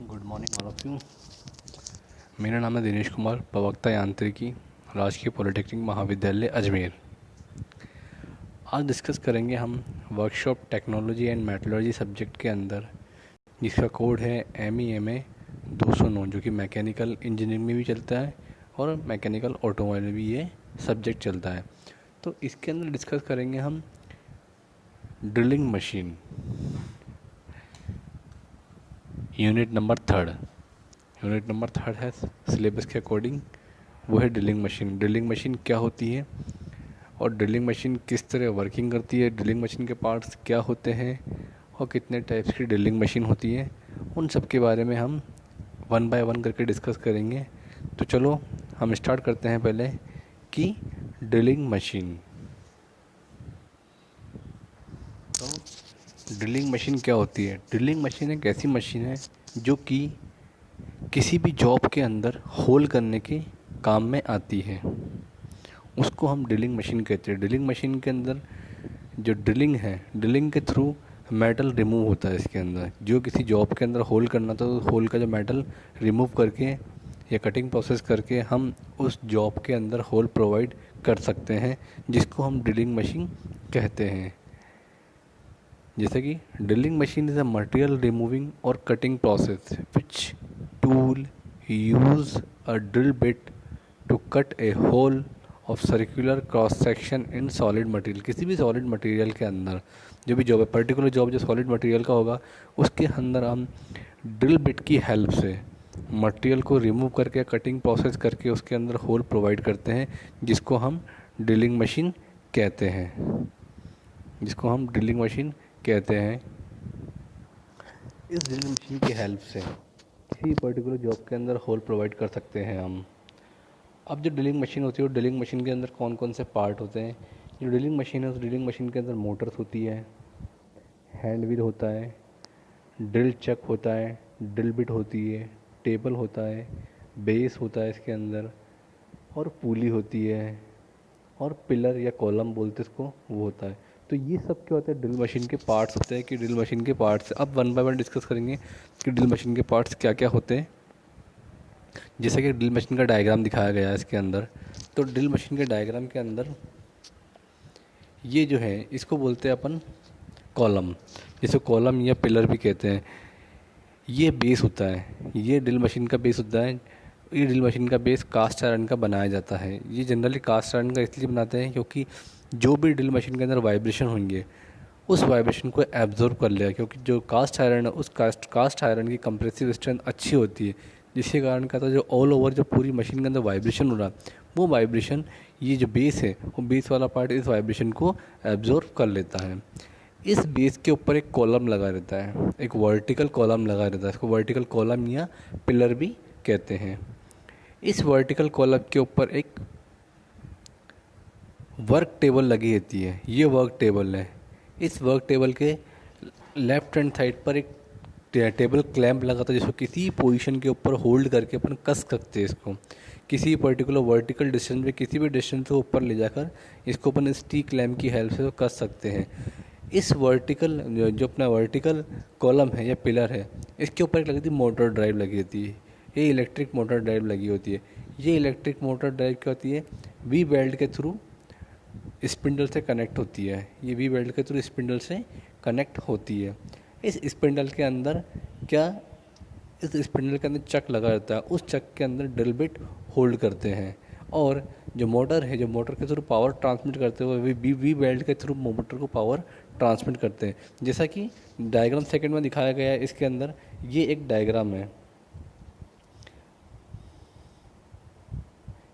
Good morning all of you. मेरा नाम है दिनेश कुमार, प्रवक्ता यांत्रिकी, राजकीय पॉलिटेक्निक महाविद्यालय अजमेर। आज डिस्कस करेंगे हम workshop technology and metallurgy subject के अंदर, जिसका कोड है MEMA 209, जो कि मैकेनिकल इंजीनियरिंग में भी चलता है और मैकेनिकल ऑटोमोबाइल में भी ये सब्जेक्ट चलता है। तो इसके अंदर डिस्कस करेंगे हम drilling machine, unit number third है सिलेबस के अकॉर्डिंग, वो है ड्रिलिंग मशीन। ड्रिलिंग मशीन क्या होती है और ड्रिलिंग मशीन किस तरह वर्किंग करती है, ड्रिलिंग मशीन के पार्ट्स क्या होते हैं और कितने टाइप्स की ड्रिलिंग मशीन होती है, उन सब के बारे में हम वन बाय वन करके डिस्कस करेंगे। तो चलो हम स्टार्ट करते हैं पहले कि ड्रिलिंग मशीन। तो ड्रिलिंग मशीन क्या होती है? ड्रिलिंग मशीन एक ऐसी मशीन है जो कि किसी भी जॉब के अंदर होल करने के काम में आती है, उसको हम ड्रिलिंग मशीन कहते हैं। ड्रिलिंग मशीन के अंदर जो ड्रिलिंग है, ड्रिलिंग के थ्रू मेटल रिमूव होता है। इसके अंदर जो किसी जॉब के अंदर होल करना था, तो होल का जो मेटल रिमूव करके या कटिंग प्रोसेस करके हम उस जॉब के अंदर होल प्रोवाइड कर सकते हैं, जिसको हम ड्रिलिंग मशीन कहते हैं। जैसे कि drilling machine is a material removing और cutting process which tool use a drill bit to cut a hole of circular cross section in solid material. किसी भी सॉलिड मटेरियल के अंदर जो भी जॉब है, पर्टिकुलर जॉब जो सॉलिड मटेरियल का होगा, उसके अंदर हम ड्रिल बिट की हेल्प से मटेरियल को रिमूव करके कटिंग प्रोसेस करके उसके अंदर होल प्रोवाइड करते हैं, जिसको हम ड्रिलिंग मशीन कहते हैं। इस ड्रिलिंग मशीन की हेल्प से किसी पर्टिकुलर जॉब के अंदर होल प्रोवाइड कर सकते हैं हम। अब जो ड्रिलिंग मशीन होती है, वो ड्रिलिंग मशीन के अंदर कौन कौन से पार्ट होते हैं? जो ड्रिलिंग मशीन है, उस ड्रिलिंग मशीन के अंदर मोटर्स होती है, हैंड व्हील होता है, ड्रिल चक होता है, ड्रिल बिट होती है, टेबल होता है, बेस होता है इसके अंदर, और पुली होती है, और पिलर या कॉलम बोलते इसको, वो होता है। तो ये सब क्या होता है? ड्रिल मशीन के पार्ट्स होते हैं। कि ड्रिल मशीन के पार्ट्स अब वन बाय वन डिस्कस करेंगे कि ड्रिल मशीन के पार्ट्स क्या क्या होते हैं। जैसे कि ड्रिल मशीन का डायग्राम दिखाया गया है इसके अंदर। तो ड्रिल मशीन के डायग्राम के अंदर ये जो है, इसको बोलते हैं अपन कॉलम, जिसे कॉलम या पिलर भी कहते हैं। ये बेस होता है, ये ड्रिल मशीन का बेस होता है। ये ड्रिल मशीन का बेस कास्ट आयरन का बनाया जाता है। ये जनरली कास्ट आयरन का इसलिए बनाते हैं क्योंकि जो भी ड्रिल मशीन के अंदर वाइब्रेशन होंगे, उस वाइब्रेशन को एब्जॉर्ब कर लेगा। क्योंकि जो कास्ट आयरन है, उस कास्ट आयरन की कंप्रेसिव स्ट्रेंथ अच्छी होती है, जिसके कारण क्या था, जो ऑल ओवर जो पूरी मशीन के अंदर वाइब्रेशन हो रहा है, वो वाइब्रेशन, ये जो बेस है, वो बेस वाला पार्ट इस वाइब्रेशन को एब्जॉर्ब कर लेता है। इस बेस के ऊपर एक कॉलम लगा रहता है, एक वर्टिकल कॉलम लगा रहता है। इसको वर्टिकल कॉलम या पिलर भी कहते हैं। इस वर्टिकल कॉलम के ऊपर एक वर्क टेबल लगी रहती है। ये वर्क टेबल है। इस वर्क टेबल के लेफ्ट हैंड साइड पर एक टेबल क्लैंप लगा था, जिसको किसी पोजीशन के ऊपर होल्ड करके अपन कस सकते हैं। इसको किसी पर्टिकुलर वर्टिकल डिस्टेंस में, किसी भी डिस्टेंस से ऊपर ले जाकर इसको अपन इस टी क्लैंप की हेल्प से कस सकते हैं। इस वर्टिकल जो अपना वर्टिकल कॉलम है या पिलर है, इसके ऊपर एक लगी थी मोटर ड्राइव लगी होती है। ये इलेक्ट्रिक मोटर ड्राइव लगी होती है। ये इलेक्ट्रिक मोटर ड्राइव क्या होती है? वी वेल्ड के थ्रू स्पिंडल से कनेक्ट होती है। ये वी वेल्ड के थ्रू स्पिंडल से कनेक्ट होती है। इस स्पिंडल के अंदर इस स्पिंडल के अंदर चक लगा रहता है। उस चक के अंदर ड्रिल बिट होल्ड करते हैं, और जो मोटर है, जो मोटर के थ्रू पावर ट्रांसमिट करते हुए वी वेल्ड के थ्रू मोटर को पावर ट्रांसमिट करते हैं। जैसा कि डायग्राम सेकंड में दिखाया गया है, इसके अंदर ये एक डायग्राम है।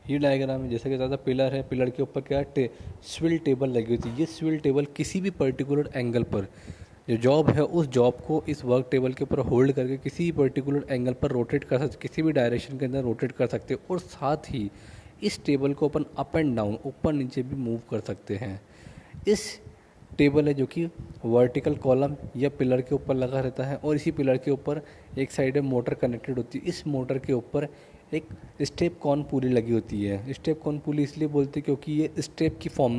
ये डायग्राम है, जैसे कि ज़्यादा पिलर है, पिलर के ऊपर क्या है? स्विल टेबल लगी होती है। ये स्विल टेबल किसी भी पर्टिकुलर एंगल पर जो जॉब है, उस जॉब को इस वर्क टेबल के ऊपर होल्ड करके किसी भी पर्टिकुलर एंगल पर रोटेट कर सकते, किसी भी डायरेक्शन के अंदर रोटेट कर सकते हैं। और साथ ही इस टेबल को अपन अप एंड डाउन, ऊपर नीचे भी मूव कर सकते हैं। इस टेबल है जो कि वर्टिकल कॉलम या पिलर के ऊपर लगा रहता है, और इसी पिलर के ऊपर एक साइड में मोटर कनेक्टेड होती है। इस मोटर के ऊपर एक स्टेप कॉन पुली लगी होती है। स्टेप कॉन पुली इसलिए बोलते हैं क्योंकि ये स्टेप की फॉर्म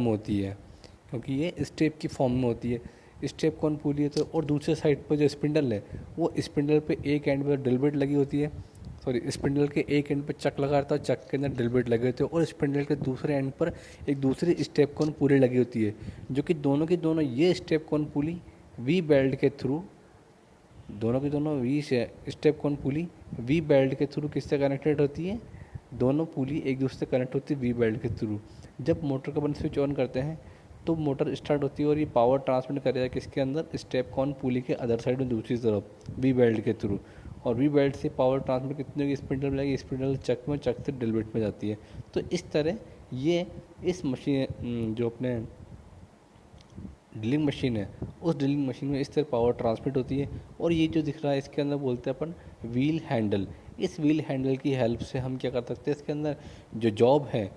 में होती है। स्टेप कौन पुली है, तो और दूसरे साइड पर जो स्पिंडल है वो स्पिंडल पे एक एंड पर ड्रिल बिट लगी होती है, सॉरी स्पिंडल के एक एंड पर चक लगा रहता है, चक के अंदर ड्रिल बिट लगे होते हैं, और स्पिंडल के दूसरे एंड पर एक दूसरी स्टेप कौन पुली लगी होती है, जो कि दोनों की दोनों ये स्टेप कौन पुली वी बेल्ट के थ्रू, दोनों की दोनों वी स्टेप कौन पुली वी बेल्ट के थ्रू किससे कनेक्टेड होती है, दोनों पुली एक दूसरे से कनेक्ट होती है वी बेल्ट के थ्रू। जब मोटर का अपन स्विच ऑन करते हैं तो मोटर स्टार्ट होती है और ये पावर ट्रांसमिट करेगा किसके अंदर, स्टेप कॉन पुली के अदर साइड में दूसरी तरफ वी बेल्ट के थ्रू, और वी बेल्ट से पावर ट्रांसमिट कितने की स्पिंडल में जाएगी, स्पिंडल चक में, चक से ड्रिल बिट में जाती है। तो इस तरह ये इस मशीन जो अपने ड्रिलिंग मशीन है उस ड्रिलिंग मशीन में इस तरह पावर ट्रांसमिट होती है। और ये जो दिख रहा है इसके अंदर बोलते हैं अपन व्हील हैंडल, इस व्हील हैंडल की हेल्प से हम क्या कर सकते हैं, इसके अंदर जो जॉब है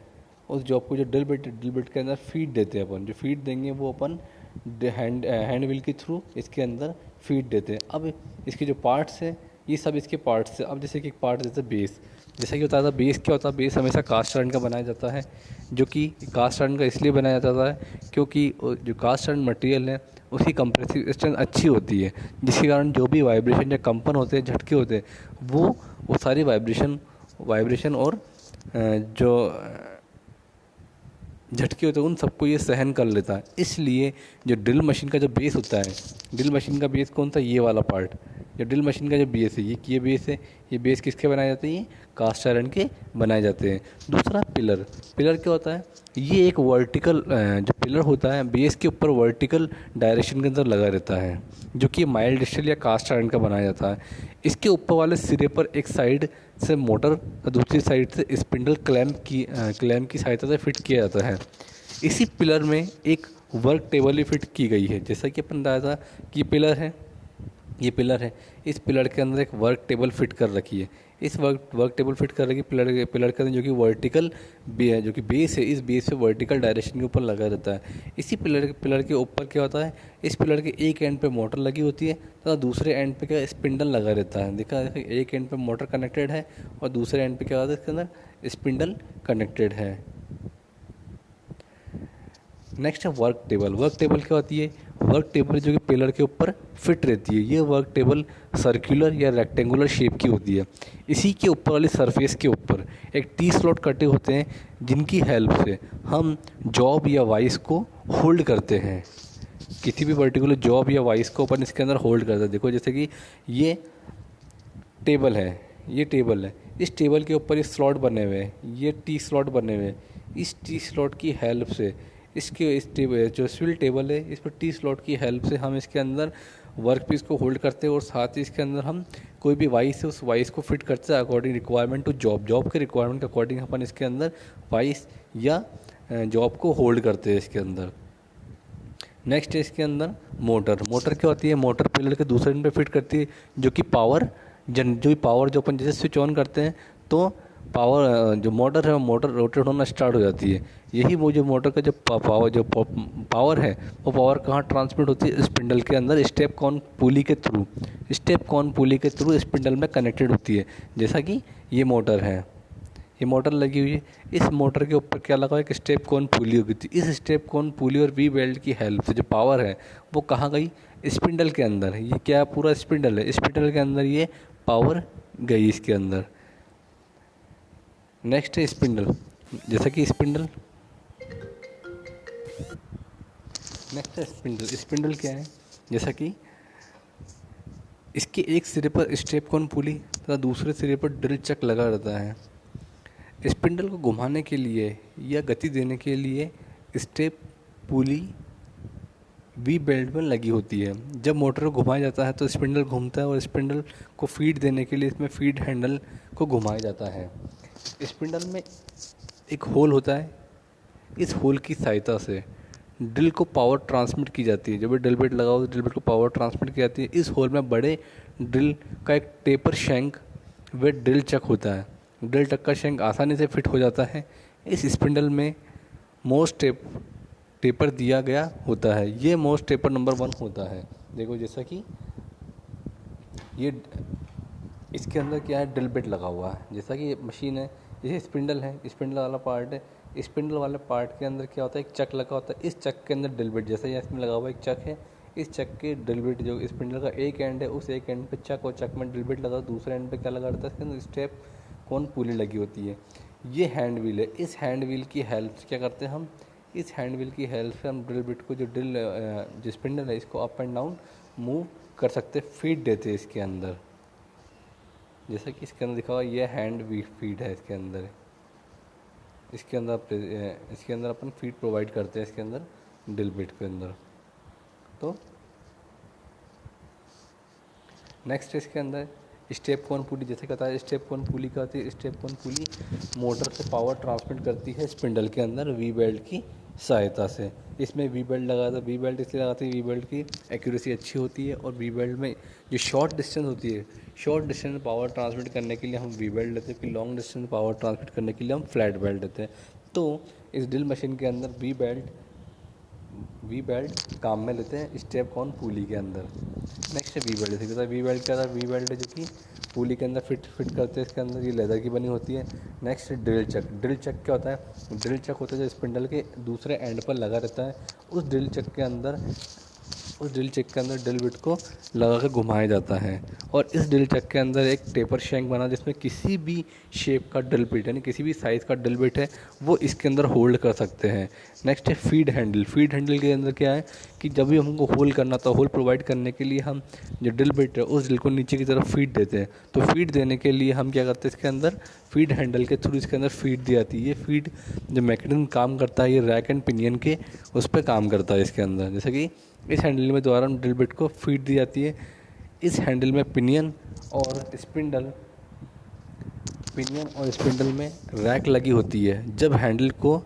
उस जॉब को जो ड्रिल बिट के अंदर फीड देते हैं अपन, जो फीड देंगे वो अपन हैंड व्हील के थ्रू इसके अंदर फीड देते हैं। अब इसके जो पार्ट्स हैं ये सब इसके पार्ट्स हैं। अब जैसे कि एक पार्ट जैसे बेस, जैसा कि होता था बेस क्या होता है, बेस हमेशा कास्ट आयरन का बनाया जाता है, जो कि कास्ट आयरन का इसलिए बनाया जाता है क्योंकि जो कास्ट आयरन मटेरियल है उसकी कंप्रेसिव स्ट्रेंथ अच्छी होती है, जिसके कारण जो भी वाइब्रेशन या कंपन होते हैं, झटके होते हैं, वो सारी वाइब्रेशन और जो झटके होते हैं उन सबको ये सहन कर लेता है। इसलिए जो ड्रिल मशीन का जो बेस होता है, ड्रिल मशीन का बेस कौन सा, ये वाला पार्ट, जो ड्रिल मशीन का जो बेस है ये बेस है, ये बेस किसके बनाए जाते हैं, ये कास्ट आयरन के बनाए जाते हैं। दूसरा पिलर, पिलर क्या होता है, ये एक वर्टिकल जो पिलर होता है बेस के ऊपर वर्टिकल डायरेक्शन के अंदर लगा रहता है, जो कि माइल्ड स्टील या कास्ट आयरन का बनाया जाता है। इसके ऊपर वाले सिरे पर एक साइड से मोटर और दूसरी साइड से स्पिंडल क्लैम्प की सहायता से फिट किया जाता है। इसी पिलर में एक वर्क टेबल भी फिट की गई है, जैसा कि अपन बताया था कि ये पिलर है, इस पिलर के अंदर एक वर्क टेबल फिट कर रखी है। इस वर्क टेबल फिट कर रखी पिलर के अंदर जो कि वर्टिकल जो कि बेस है, इस बेस पे वर्टिकल डायरेक्शन के ऊपर लगा रहता है। इसी पिलर के ऊपर क्या होता है, इस पिलर के एक एंड पे मोटर लगी होती है तथा दूसरे एंड पे क्या स्पिंडल लगा रहता है। देखा एक एंड पे मोटर कनेक्टेड है और दूसरे एंड पे क्या होता है, इसके अंदर स्पिंडल कनेक्टेड है। नेक्स्ट है वर्क टेबल। वर्क टेबल क्या होती है, वर्क टेबल जो कि पिलर के ऊपर फिट रहती है। ये वर्क टेबल सर्कुलर या रेक्टेंगुलर शेप की होती है। इसी के ऊपर वाली सरफेस के ऊपर एक टी स्लॉट कटे होते हैं, जिनकी हेल्प से हम जॉब या वाइस को होल्ड करते हैं। किसी भी पर्टिकुलर जॉब या वाइस को अपन इसके अंदर होल्ड करते हैं। देखो जैसे कि ये टेबल है, ये टेबल है, इस टेबल के ऊपर ये स्लॉट बने हुए हैं, ये टी स्लॉट बने हुए हैं। इस टी स्लॉट की हेल्प से इस टेबल जो स्विल टेबल है, इस पर टी स्लॉट की हेल्प से हम इसके अंदर वर्क पीस को होल्ड करते हैं और साथ ही इसके अंदर हम कोई भी वाइस है उस वाइस को फिट करते हैं अकॉर्डिंग रिक्वायरमेंट टू जॉब के रिक्वायरमेंट के अकॉर्डिंग अपन इसके अंदर वाइस या जॉब को होल्ड करते हैं इसके अंदर। नेक्स्ट है इसके अंदर मोटर क्या होती है, मोटर पिलर के दूसरे एंड पे फिट करती है, जो कि पावर जो अपन जैसे स्विच ऑन करते हैं तो पावर जो मोटर है वो मोटर रोटेट होना स्टार्ट हो जाती है। यही वो जो मोटर का जो पावर है वो पावर कहाँ ट्रांसमिट होती है, स्पिंडल के अंदर स्टेप कॉन पुली के थ्रू स्पिंडल में कनेक्टेड होती है। जैसा कि ये मोटर है, ये मोटर लगी हुई है, इस मोटर के ऊपर क्या लगा है, एक स्टेप कॉन पुली होगी थी। इस स्टेप कॉन पुली और वी बेल्ट की हेल्प से जो पावर है वो कहाँ गई, स्पिंडल के अंदर। ये क्या पूरा स्पिंडल है, स्पिंडल के अंदर ये पावर गई इसके अंदर। नेक्स्ट है स्पिंडल, जैसा कि स्पिंडल नेक्स्ट है स्पिंडल क्या है, जैसा कि इसके एक सिरे पर स्टेप कॉन पुली तथा दूसरे सिरे पर ड्रिल चक लगा रहता है। स्पिंडल को घुमाने के लिए या गति देने के लिए स्टेप पुली वी बेल्ट में लगी होती है। जब मोटर को घुमाया जाता है तो स्पिंडल घूमता है और स्पिंडल को फीड देने के लिए इसमें फीड हैंडल को घुमाया जाता है। स्पिंडल में एक होल होता है, इस होल की सहायता से ड्रिल को पावर ट्रांसमिट की जाती है। जब भी ड्रिल बिट लगा हो तो ड्रिल बिट को पावर ट्रांसमिट की जाती है। इस होल में बड़े ड्रिल का एक टेपर शैंक व ड्रिल चक होता है। ड्रिल चक का शैंक आसानी से फिट हो जाता है। इस स्पिंडल में मोस्ट टेपर दिया गया होता है। ये मोस्ट टेपर नंबर 1 होता है। देखो जैसा कि ये इसके अंदर क्या है, ड्रिल बिट लगा हुआ है। जैसा कि ये मशीन है, ये स्पिंडल है, स्पिंडल वाला पार्ट है। स्पिंडल वाले पार्ट के अंदर क्या होता है, एक चक लगा होता है। इस चक के अंदर ड्रिल बिट, जैसे ये इसमें लगा हुआ एक चक है, इस चक के ड्रिल बिट जो स्पिंडल का एक एंड है, उस एक एंड पे चक और चक में ड्रिल बिट लगा, दूसरे एंड पे क्या लगा रहता है, इसके अंदर स्टेप कौन पुली लगी होती है। ये हैंड व्हील है। इस हैंड व्हील की हेल्प से क्या करते हैं हम, इस हैंड व्हील की हेल्प से हम ड्रिल बिट को जो स्पिंडल है इसको अप एंड डाउन मूव कर सकते, फीड देते हैं इसके अंदर। जैसा कि इसके अंदर दिखा हुआ, ये हैंड फीड है इसके अंदर। इसके अंदर अपन फीड प्रोवाइड करते हैं इसके अंदर ड्रिल बिट के अंदर। तो नेक्स्ट इसके अंदर स्टेप कौन पुली, जैसे कहता है स्टेप कौन पुली का होती है। स्टेप कौन पुली मोटर से पावर ट्रांसमिट करती है स्पिंडल के अंदर वी बेल्ट की सहायता से। इसमें वी बेल्ट लगाता है, वी बेल्ट इसलिए लगाते हैं, वी बेल्ट की एक्यूरेसी अच्छी होती है, और वी बेल्ट में जो शॉर्ट डिस्टेंस होती है, शॉर्ट डिस्टेंस में पावर ट्रांसमिट करने के लिए हम वी बेल्ट लेते हैं, फिर लॉन्ग डिस्टेंस में पावर ट्रांसमिट करने के लिए हम फ्लैट बेल्ट लेते हैं। तो इस ड्रिल मशीन के अंदर वी बेल्ट काम में लेते हैं स्टेप कौन पुली के अंदर। नेक्स्ट है वी बेल्ट। जैसे कहता है वी बेल्ट क्या था, वी बेल्ट जो कि पुली के अंदर फिट करते हैं इसके अंदर, ये लेदर की बनी होती है। Next drill chuck. Drill chuck क्या होता है, ड्रिल चक होता है जो स्पिंडल के दूसरे एंड पर लगा रहता है। उस ड्रिल चक के अंदर ड्रिल बिट को लगा कर घुमाया जाता है, और इस ड्रिल चक के अंदर एक टेपर शैंक बना जिसमें किसी भी शेप का ड्रिल बिट यानी किसी भी साइज़ का ड्रिल बिट है वो इसके अंदर होल्ड कर सकते हैं। नेक्स्ट है फीड हैंडल। फीड हैंडल के अंदर क्या है कि जब भी हमको होल्ड करना था, होल्ड प्रोवाइड करने के लिए हम जो ड्रिल बिट है उस ड्रिल को नीचे की तरफ फीड देते हैं। तो फीड देने के लिए हम क्या करते हैं, इसके अंदर फीड हैंडल के थ्रू इसके अंदर फीड दी जाती है। ये फीड जो मैकेनिज्म काम करता है, ये रैक एंड पिनियन के उस पर काम करता है इसके अंदर। जैसे कि इस हैंडल में द्वारा ड्रिल बिट को फीड दी जाती है। इस हैंडल में पिनियन और स्पिंडल में रैक लगी होती है। जब हैंडल को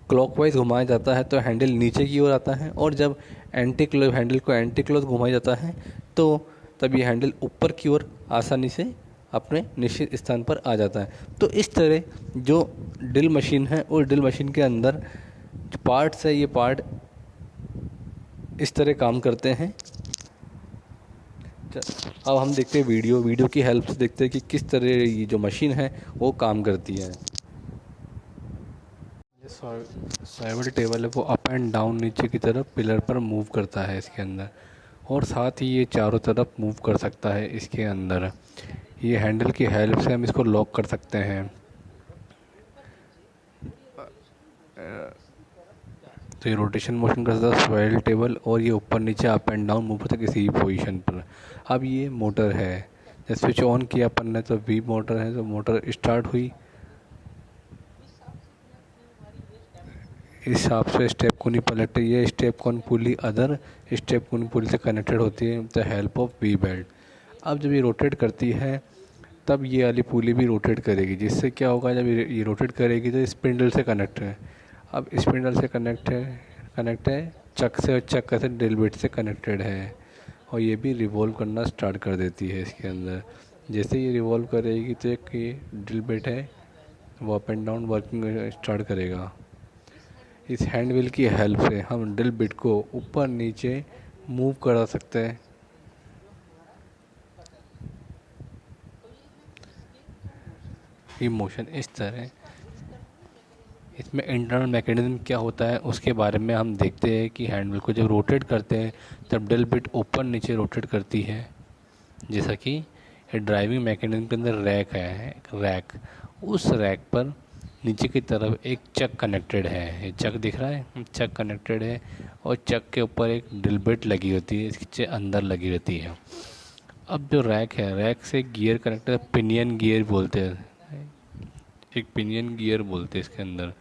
क्लॉकवाइज घुमाया जाता है तो हैंडल नीचे की ओर आता है, और जब हैंडल को एंटी क्लॉक घुमाया जाता है तो तब ये हैंडल ऊपर की ओर आसानी से अपने निश्चित स्थान पर आ जाता है। तो इस तरह जो ड्रिल मशीन है, उस ड्रिल मशीन के अंदर जो पार्ट्स है, ये पार्ट इस तरह काम करते हैं। अब हम देखते हैं वीडियो की हेल्प से देखते हैं कि किस तरह ये जो मशीन है वो काम करती है। स्वाइवल टेबल है वो अप एंड डाउन नीचे की तरफ पिलर पर मूव करता है इसके अंदर, और साथ ही ये चारों तरफ मूव कर सकता है इसके अंदर। ये हैंडल की हेल्प से हम इसको लॉक कर सकते हैं। तो ये रोटेशन मोशन करता है स्वाइवल टेबल, और ये ऊपर नीचे अप एंड डाउन मूव करता है किसी भी पोजीशन पर। अब ये मोटर है, जब स्विच ऑन किया अपन ने तो वी मोटर है, तो मोटर स्टार्ट हुई। इस हिसाब से स्टेप कोनी पलट, ये स्टेप कौन पुली अदर स्टेप कोनी पुली से कनेक्टेड होती है the help of we belt. अब जब ये रोटेट करती है तब ये वाली पुली भी रोटेट करेगी, जिससे क्या होगा, जब ये रोटेट करेगी तो स्पिंडल से कनेक्ट है। अब स्पिंडल से कनेक्ट है चक से, और चक से ड्रिल बिट से कनेक्टेड है, और ये भी रिवॉल्व करना स्टार्ट कर देती है इसके अंदर। जैसे ये रिवॉल्व करेगी तो एक ये ड्रिल बिट है वो up and down working start करेगा। इस हैंड व्हील की हेल्प से हम ड्रिल बिट को ऊपर नीचे मूव करा सकते हैं। ये मोशन इस तरह, इसमें इंटरनल मैकेनिज्म क्या होता है उसके बारे में हम देखते हैं कि हैंड व्हील को जब रोटेट करते हैं तब ड्रिल बिट ऊपर नीचे रोटेट करती है। जैसा कि ड्राइविंग मैकेनिज्म के अंदर रैक, उस रैक पर नीचे की तरफ एक चक कनेक्टेड है। ये चक दिख रहा है, चक कनेक्टेड है, और चक के ऊपर एक ड्रिल बिट लगी होती है, इसके अंदर लगी रहती है। अब जो रैक है, रैक से गियर कनेक्टेड, पिनियन गियर बोलते हैं, एक पिनियन गियर बोलते हैं इसके अंदर।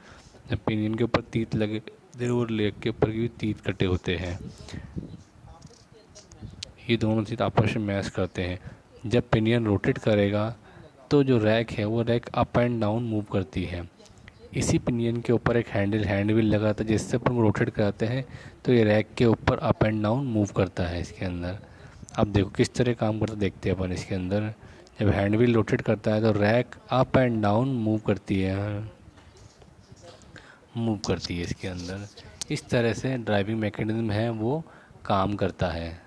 जब पिनियन के ऊपर तीत लगे और लेग के ऊपर भी तीत कटे होते हैं, ये दोनों तीत आपस में मैच करते हैं। जब पिनियन रोटेट करेगा तो जो रैक है वो rack up and down move करती है। इसी पिनियन के ऊपर एक हैंड व्हील लगा था जिससे अपन रोटेट कराते हैं, तो ये रैक के ऊपर अप एंड डाउन मूव करता है इसके अंदर। अब देखो किस तरह काम करता देखते हैं अपन इसके अंदर। जब हैंड व्हील रोटेट करता है तो rack up and down move करती है इसके अंदर। इस तरह से ड्राइविंग मैकेनिज्म है वो काम करता है।